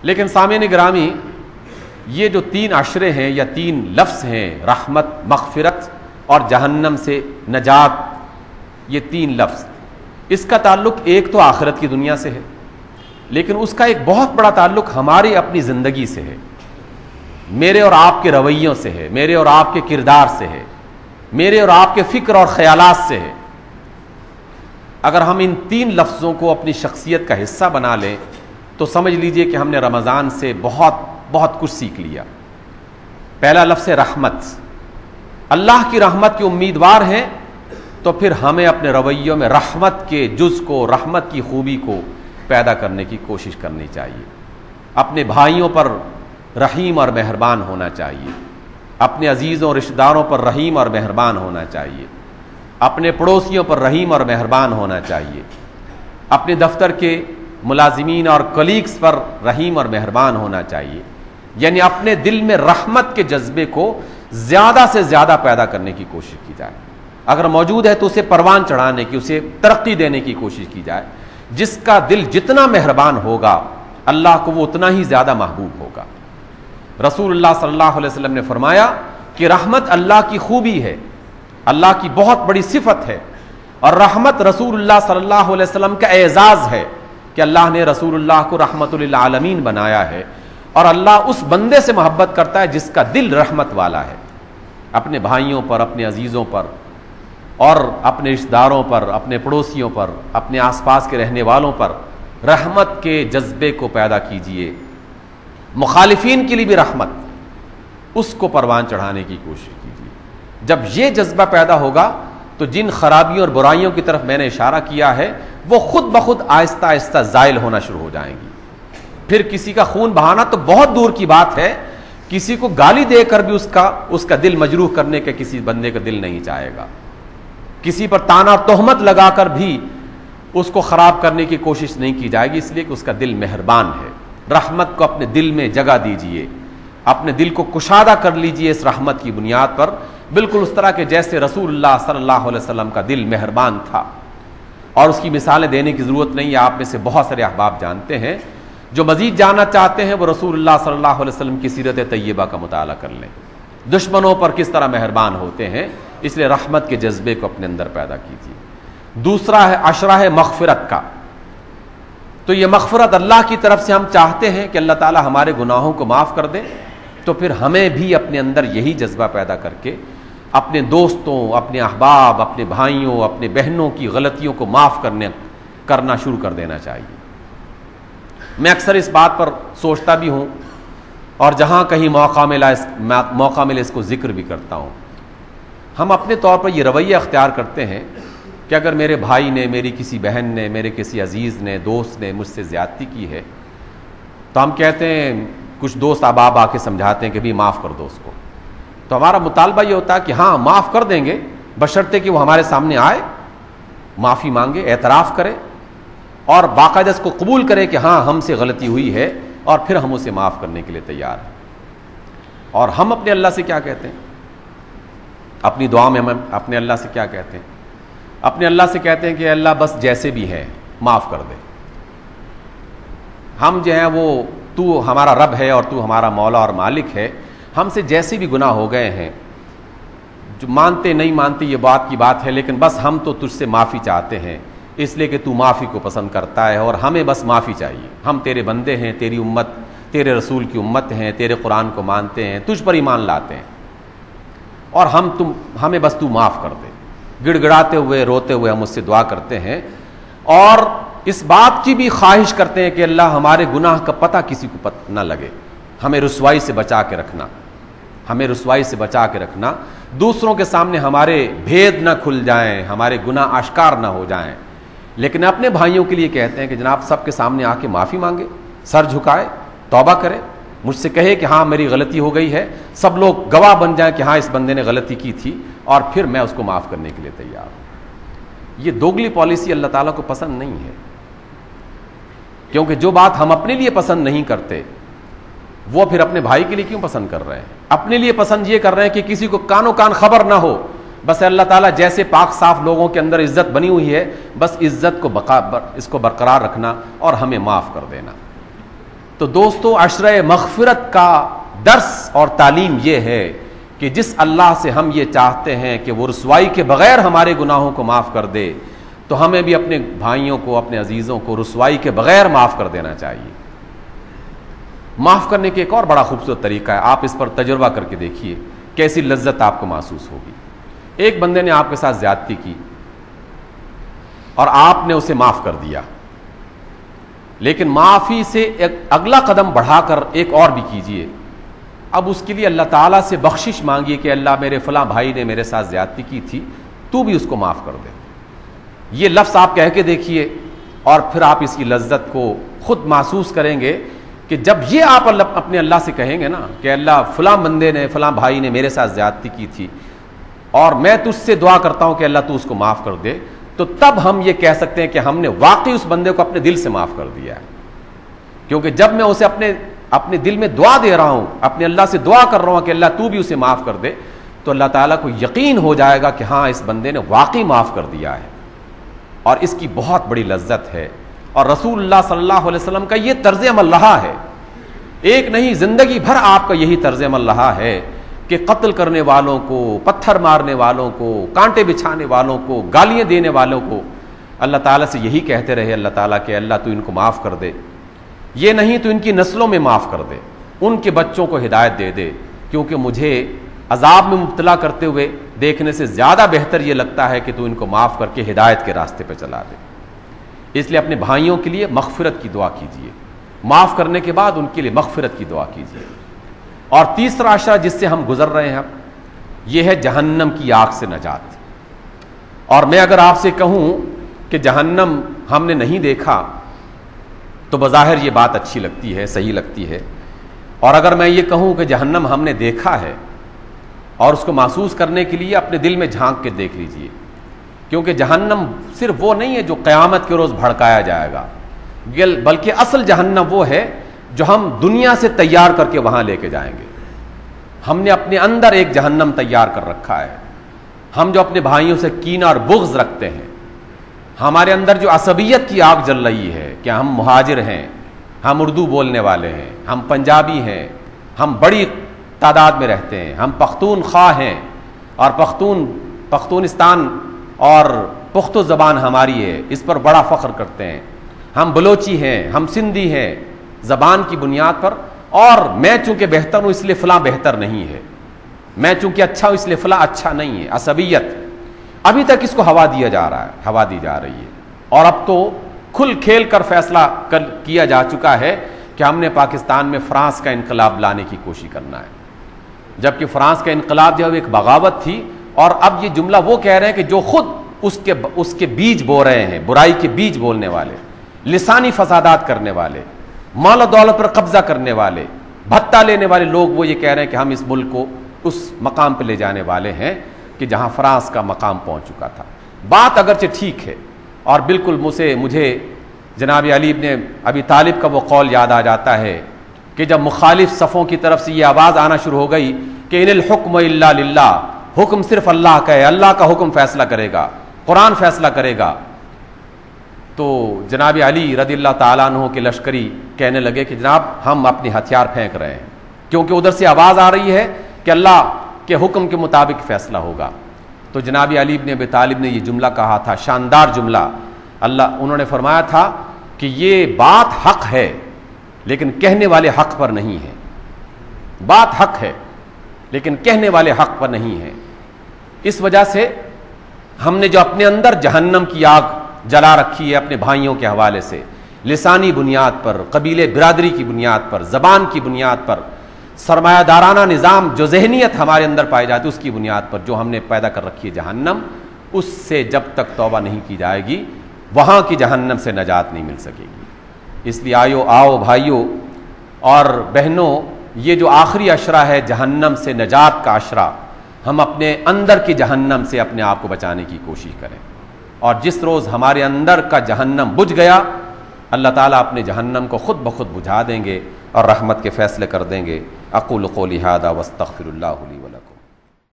لیکن سامعین گرامی، یہ جو 3 عشرے ہیں یا 3 لفظ ہیں، رحمت، مغفرت اور جہنم سے نجات، یہ 3 لفظ، اس کا تعلق ایک تو آخرت کی دنیا سے ہے، لیکن اس کا ایک بہت بڑا تعلق ہماری اپنی زندگی سے ہے، میرے اور آپ کے رویوں سے ہے، میرے اور آپ کے کردار سے ہے، میرے اور آپ کے فکر اور خیالات سے ہے۔ اگر ہم ان 3 لفظوں کو اپنی شخصیت کا حصہ بنا لیں تو سمجھ لیجئے کہ ہم نے رمضان سے بہت بہت کچھ سیکھ لیا۔ پہلا لفظ ہے رحمت۔ اللہ کی رحمت کے امیدوار ہیں تو پھر ہمیں اپنے رویوں میں رحمت کے جز کو، رحمت کی خوبی کو پیدا کرنے کی کوشش کرنی چاہیے۔ اپنے بھائیوں پر رحیم اور مہربان ہونا چاہیے، اپنے عزیزوں اور رشتہ داروں پر رحیم اور مہربان ہونا چاہیے، اپنے پڑوسیوں پر رحیم اور مہربان ہونا چاہیے، اپنے دفتر کے ملازمین اور کلیگز پر رحیم اور مہربان ہونا چاہیے۔ یعنی اپنے دل میں رحمت کے جذبے کو زیادہ سے زیادہ پیدا کرنے کی کوشش کی جائے، اگر موجود ہے تو اسے پروان چڑھانے کی، اسے ترقی دینے کی کوشش کی جائے۔ جس کا دل جتنا مہربان ہوگا اللہ کو وہ اتنا ہی زیادہ محبوب ہوگا۔ رسول اللہ صلی اللہ علیہ وسلم نے فرمایا کہ رحمت اللہ کی خوبی ہے، اللہ کی بہت بڑی صفت ہے، اور رحمت رسول اللہ صلی اللہ علیہ وسلم کا اعزاز ہے کہ اللہ نے رسول اللہ کو رحمت للعالمین بنایا ہے، اور اللہ اس بندے سے محبت کرتا ہے جس کا دل رحمت والا ہے۔ اپنے بھائیوں پر، اپنے عزیزوں پر اور اپنے رشتہ داروں پر، اپنے پڑوسیوں پر، اپنے آس پاس کے رہنے والوں پر رحمت کے جذبے کو پیدا کیجیے۔ مخالفین کے لیے بھی رحمت، اس کو پروان چڑھانے کی کوشش کیجیے۔ جب یہ جذبہ پیدا ہوگا تو جن خرابیوں اور برائیوں کی طرف میں نے اشارہ کیا ہے وہ خود بخود آہستہ آہستہ زائل ہونا شروع ہو جائیں گی۔ پھر کسی کا خون بہانا تو بہت دور کی بات ہے، کسی کو گالی دے کر بھی اس کا دل مجروح کرنے کا کسی بندے کا دل نہیں چاہے گا، کسی پر تانا اور تہمت لگا کر بھی اس کو خراب کرنے کی کوشش نہیں کی جائے گی، اس لیے کہ اس کا دل مہربان ہے۔ رحمت کو اپنے دل میں جگہ دیجئے، اپنے دل کو کشادہ کر لیجئے اس رحمت کی بنیاد پر، بالکل اس طرح کے جیسے رسول اللہ صلی اللہ علیہ وسلم کا دل مہربان تھا۔ اور اس کی مثالیں دینے کی ضرورت نہیں ہے، آپ میں سے بہت سارے احباب جانتے ہیں۔ جو مزید جاننا چاہتے ہیں وہ رسول اللہ صلی اللہ علیہ وسلم کی سیرت طیبہ کا مطالعہ کر لیں، دشمنوں پر کس طرح مہربان ہوتے ہیں۔ اس لیے رحمت کے جذبے کو اپنے اندر پیدا کیجیے۔ دوسرا ہے عشرہ ہے مغفرت کا۔ تو یہ مغفرت اللہ کی طرف سے ہم چاہتے ہیں کہ اللہ تعالی ہمارے گناہوں کو معاف کر دے، تو پھر ہمیں بھی اپنے اندر یہی جذبہ پیدا کر کے اپنے دوستوں، اپنے احباب، اپنے بھائیوں، اپنے بہنوں کی غلطیوں کو معاف کرنا شروع کر دینا چاہیے۔ میں اکثر اس بات پر سوچتا بھی ہوں، اور جہاں کہیں موقع ملے اس کو ذکر بھی کرتا ہوں۔ ہم اپنے طور پر یہ رویہ اختیار کرتے ہیں کہ اگر میرے بھائی نے، میری کسی بہن نے، میرے کسی عزیز نے، دوست نے مجھ سے زیادتی کی ہے تو ہم کہتے ہیں، کچھ دوست احباب آ کے سمجھاتے ہیں کہ بھی معاف کر دو اس کو، تو ہمارا مطالبہ یہ ہوتا ہے کہ ہاں معاف کر دیں گے، بشرطے کہ وہ ہمارے سامنے آئے، معافی مانگے، اعتراف کرے اور باقاعدہ اس کو قبول کرے کہ ہاں ہم سے غلطی ہوئی ہے، اور پھر ہم اسے معاف کرنے کے لیے تیار ہیں۔ اور ہم اپنے اللہ سے کیا کہتے ہیں؟ اپنی دعا میں ہم اپنے اللہ سے کیا کہتے ہیں؟ اپنے اللہ سے کہتے ہیں کہ اللہ بس جیسے بھی ہیں معاف کر دے۔ ہم جو ہیں وہ تو ہمارا رب ہے اور تو ہمارا مولا اور مالک ہے، ہم سے جیسے بھی گناہ ہو گئے ہیں، جو مانتے نہیں مانتے یہ بات کی بات ہے، لیکن بس ہم تو تجھ سے معافی چاہتے ہیں، اس لیے کہ تو معافی کو پسند کرتا ہے اور ہمیں بس معافی چاہیے۔ ہم تیرے بندے ہیں، تیری امت، تیرے رسول کی امت ہیں، تیرے قرآن کو مانتے ہیں، تجھ پر ایمان لاتے ہیں، اور ہمیں بس تو معاف کر دے۔ گڑ گڑاتے ہوئے، روتے ہوئے ہم اس سے دعا کرتے ہیں، اور اس بات کی بھی خواہش کرتے ہیں کہ اللہ ہمارے گناہ کا پتہ کسی کو نہ لگے، ہمیں رسوائی سے بچا کے رکھنا، ہمیں رسوائی سے بچا کے رکھنا، دوسروں کے سامنے ہمارے بھید نہ کھل جائیں، ہمارے گناہ آشکار نہ ہو جائیں۔ لیکن اپنے بھائیوں کے لیے کہتے ہیں کہ جناب سب کے سامنے آ کے معافی مانگے، سر جھکائے، توبہ کرے، مجھ سے کہے کہ ہاں میری غلطی ہو گئی ہے، سب لوگ گواہ بن جائیں کہ ہاں اس بندے نے غلطی کی تھی، اور پھر میں اس کو معاف کرنے کے لیے تیار ہوں۔ یہ دوگلی پالیسی اللہ تعالیٰ کو پسند نہیں ہے، کیونکہ جو بات ہم اپنے لیے پسند نہیں کرتے وہ پھر اپنے بھائی کے لیے کیوں پسند کر رہے ہیں؟ اپنے لیے پسند یہ کر رہے ہیں کہ کسی کو کانوں کان خبر نہ ہو، بس اللہ تعالیٰ جیسے پاک صاف لوگوں کے اندر عزت بنی ہوئی ہے، بس عزت کو اس کو برقرار رکھنا اور ہمیں معاف کر دینا۔ تو دوستو عشرہ مغفرت کا درس اور تعلیم یہ ہے کہ جس اللہ سے ہم یہ چاہتے ہیں کہ وہ رسوائی کے بغیر ہمارے گناہوں کو معاف کر دے، تو ہمیں بھی اپنے بھائیوں کو، اپنے عزیزوں کو رسوائی کے بغیر معاف کر دینا چاہیے۔ معاف کرنے کے ایک اور بڑا خوبصورت طریقہ ہے، آپ اس پر تجربہ کر کے دیکھیے کیسی لذت آپ کو محسوس ہوگی۔ ایک بندے نے آپ کے ساتھ زیادتی کی اور آپ نے اسے معاف کر دیا، لیکن معافی سے ایک اگلا قدم بڑھا کر ایک اور بھی کیجئے۔ اب اس کے لیے اللہ تعالیٰ سے بخشش مانگیے کہ اللہ میرے فلاں بھائی نے میرے ساتھ زیادتی کی تھی، تو بھی اس کو معاف کر دے۔ یہ لفظ آپ کہہ کے دیکھیے اور پھر آپ اس کی لذت کو خود محسوس کریں گے کہ جب یہ آپ اپنے اللہ سے کہیں گے نا کہ اللہ فلاں بندے نے، فلاں بھائی نے میرے ساتھ زیادتی کی تھی اور میں تجھ سے دعا کرتا ہوں کہ اللہ تو اس کو معاف کر دے، تو تب ہم یہ کہہ سکتے ہیں کہ ہم نے واقعی اس بندے کو اپنے دل سے معاف کر دیا ہے۔ کیونکہ جب میں اسے اپنے دل میں دعا دے رہا ہوں، اپنے اللہ سے دعا کر رہا ہوں کہ اللہ تو بھی اسے معاف کر دے، تو اللہ تعالیٰ کو یقین ہو جائے گا کہ ہاں اس بندے نے واقعی معاف کر دیا ہے، اور اس کی بہت بڑی لذت ہے۔ اور رسول اللہ صلی اللہ علیہ وسلم کا یہ طرز عمل رہا ہے، ایک نہیں زندگی بھر آپ کا یہی طرز عمل رہا ہے کہ قتل کرنے والوں کو، پتھر مارنے والوں کو، کانٹے بچھانے والوں کو، گالیاں دینے والوں کو اللہ تعالیٰ سے یہی کہتے رہے اللہ تعالیٰ کہ اللہ تو ان کو معاف کر دے، یہ نہیں تو ان کی نسلوں میں معاف کر دے، ان کے بچوں کو ہدایت دے دے، کیونکہ مجھے عذاب میں مبتلا کرتے ہوئے دیکھنے سے زیادہ بہتر یہ لگتا ہے کہ تو ان کو معاف کر کے ہدایت کے راستے پہ چلا دے۔ اس لیے اپنے بھائیوں کے لیے مغفرت کی دعا کیجیے، معاف کرنے کے بعد ان کے لیے مغفرت کی دعا کیجیے۔ اور تیسرا عشرہ جس سے ہم گزر رہے ہیں یہ ہے جہنم کی آگ سے نجات۔ اور میں اگر آپ سے کہوں کہ جہنم ہم نے نہیں دیکھا تو بظاہر یہ بات اچھی لگتی ہے، صحیح لگتی ہے، اور اگر میں یہ کہوں کہ جہنم ہم نے دیکھا ہے اور اس کو محسوس کرنے کے لیے اپنے دل میں جھانک کے دیکھ لیجئے، کیونکہ جہنم صرف وہ نہیں ہے جو قیامت کے روز بھڑکایا جائے گا، بلکہ اصل جہنم وہ ہے جو ہم دنیا سے تیار کر کے وہاں لے کے جائیں گے۔ ہم نے اپنے اندر ایک جہنم تیار کر رکھا ہے، ہم جو اپنے بھائیوں سے کینہ اور بغض رکھتے ہیں، ہمارے اندر جو عصبیت کی آگ جل رہی ہے کہ ہم مہاجر ہیں، ہم اردو بولنے والے ہیں، ہم پنجابی ہیں، ہم بڑی تعداد میں رہتے ہیں، ہم پختونخوا ہیں اور پختونستان اور پختو زبان ہماری ہے، اس پر بڑا فخر کرتے ہیں، ہم بلوچی ہیں، ہم سندھی ہیں زبان کی بنیاد پر، اور میں چونکہ بہتر ہوں اس لیے فلاں بہتر نہیں ہے، میں چونکہ اچھا ہوں اس لیے فلاں اچھا نہیں ہے۔ عصبیت ابھی تک اس کو ہوا دیا جا رہا ہے، ہوا دی جا رہی ہے، اور اب تو کھل کھیل کر فیصلہ کیا جا چکا ہے کہ ہم نے پاکستان میں فرانس کا انقلاب لانے کی کوشش کرنا ہے، جبکہ فرانس کا انقلاب جو ایک بغاوت تھی، اور اب یہ جملہ وہ کہہ رہے ہیں کہ جو خود اس کے بیج بو رہے ہیں، برائی کے بیج بولنے والے، لسانی فسادات کرنے والے، مال و دولت پر قبضہ کرنے والے، بھتہ لینے والے لوگ، وہ یہ کہہ رہے ہیں کہ ہم اس ملک کو اس مقام پہ لے جانے والے ہیں کہ جہاں فرانس کا مقام پہنچ چکا تھا۔ بات اگرچہ ٹھیک ہے، اور بالکل مجھے جناب علی ابن ابی طالب کا وہ قول یاد آ جاتا ہے کہ جب مخالف صفوں کی طرف سے یہ آواز آنا شروع ہو گئی کہ ان الحکم الا للہ، حکم صرف اللہ کا ہے، اللہ کا حکم فیصلہ کرے گا، قرآن فیصلہ کرے گا، تو جناب علی رضی اللہ تعالیٰ عنہ کے لشکری کہنے لگے کہ جناب ہم اپنے ہتھیار پھینک رہے ہیں، کیونکہ ادھر سے آواز آ رہی ہے کہ اللہ کے حکم کے مطابق فیصلہ ہوگا۔ تو جناب علی ابن ابی طالب نے یہ جملہ کہا تھا، شاندار جملہ، انہوں نے فرمایا تھا کہ یہ بات حق ہے لیکن کہنے والے حق پر نہیں ہے، بات حق ہے لیکن کہنے والے حق پر نہیں ہے۔ اس وجہ سے ہم نے جو اپنے اندر جہنم کی آگ جلا رکھی ہے اپنے بھائیوں کے حوالے سے، لسانی بنیاد پر، قبیلے برادری کی بنیاد پر، زبان کی بنیاد پر، سرمایہ دارانہ نظام جو ذہنیت ہمارے اندر پائی جاتی ہے اس کی بنیاد پر جو ہم نے پیدا کر رکھی ہے جہنم، اس سے جب تک توبہ نہیں کی جائے گی وہاں کی جہنم سے نجات نہیں مل سکے گی۔ اس لیے آؤ بھائیوں اور بہنوں، یہ جو آخری عشرہ ہے جہنم سے نجات کا عشرہ، ہم اپنے اندر کی جہنم سے اپنے آپ کو بچانے کی کوشش کریں، اور جس روز ہمارے اندر کا جہنم بجھ گیا اللہ تعالیٰ اپنے جہنم کو خود بخود بجھا دیں گے اور رحمت کے فیصلے کر دیں گے۔ اقول قولی ھذا واستغفر اللہ لی ولکم۔